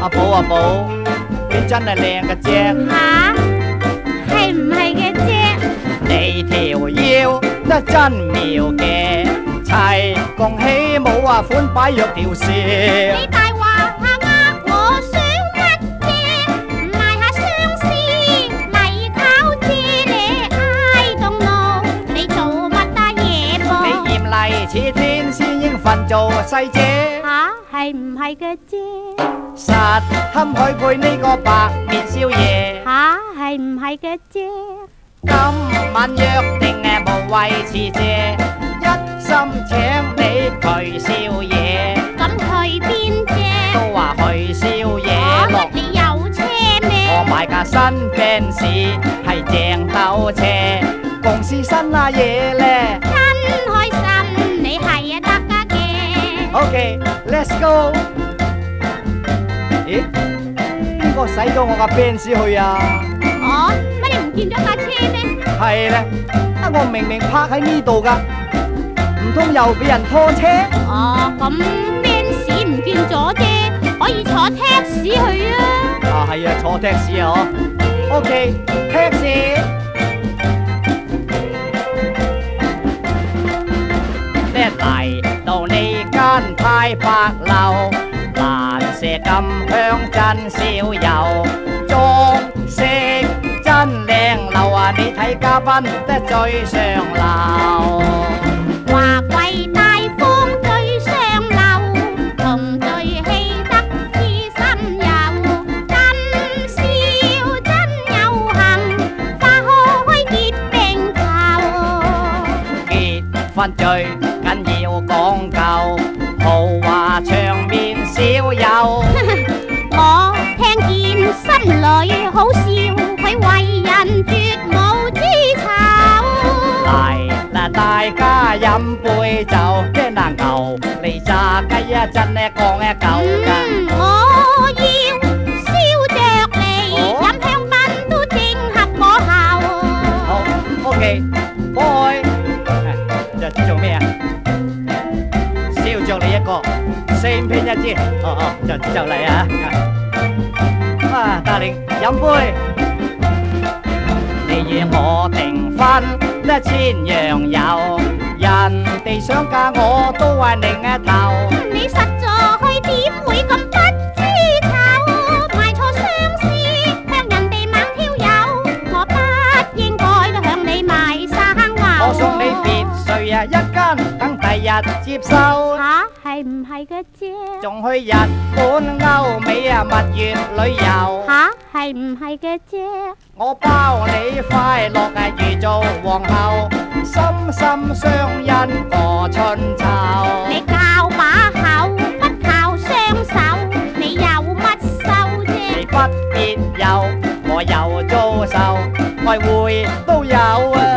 阿寶，你真係靚嘅啫。吓，係唔係嘅啫？你條腰得真妙嘅，齊共起舞啊，款擺若條蛇。你大話我想乜啫？賣下相思咪靠借你，I don't know你做乜嘢噃？你艷麗似天仙應份做細姐。吓，係唔係嘅啫？實堪許配呢個白面少爺。吓，係唔係嘅啫？今晚約定無謂辭謝，一心請你去宵夜。咁去邊啫？都話去宵夜哦，你有車咩？我買架新 Benz 係正斗車，共試新啊嘢咧。真開心，你係得㗎嘅。OK，let's go。咦？邊個駛咗我架 Benz 去啊？哦，乜你唔見咗架車咩？係咧，我明明泊喺呢度噶，唔通又俾人拖車？哦，咁 Benz 唔見咗啫，可以坐 taxi 去啊。啊係啊，坐 taxi 啊嗬。OK，taxi。嚟到呢間太白樓，蘭麝咁香真少有，裝飾真靚樓啊！你睇嘉賓得最上流，華貴大方最上流，同最氣得知心友，真笑真有幸，花開結並頭。結婚最緊要講究，豪華場面少有。我聽見心裏好笑，佢為人絕無知醜。嚟嗱，大家飲杯酒，即嗱牛嚟炸雞啊，真係講一嚿㗎。我要燒着你，飲香檳都正合我口。好，OK，boy，就做咩啊？燒着你一個，4片一支，就嚟啊！大玲飲杯，你與我訂婚一千樣有，人哋想嫁我都係另一頭。你實在點會咁不知醜？賣錯相思，向人哋猛挑誘，我不應該向你賣生話。我送你別墅啊，一間等第日接收。吓，係唔係嘅啫？仲去日本、歐美啊蜜月旅遊。吓，係唔係嘅啫？我包你快樂啊，如做皇后，心心相印過春秋。你教把口，不靠雙手，你有乜收啫？你不必有，我有遭受，愛會都有啊。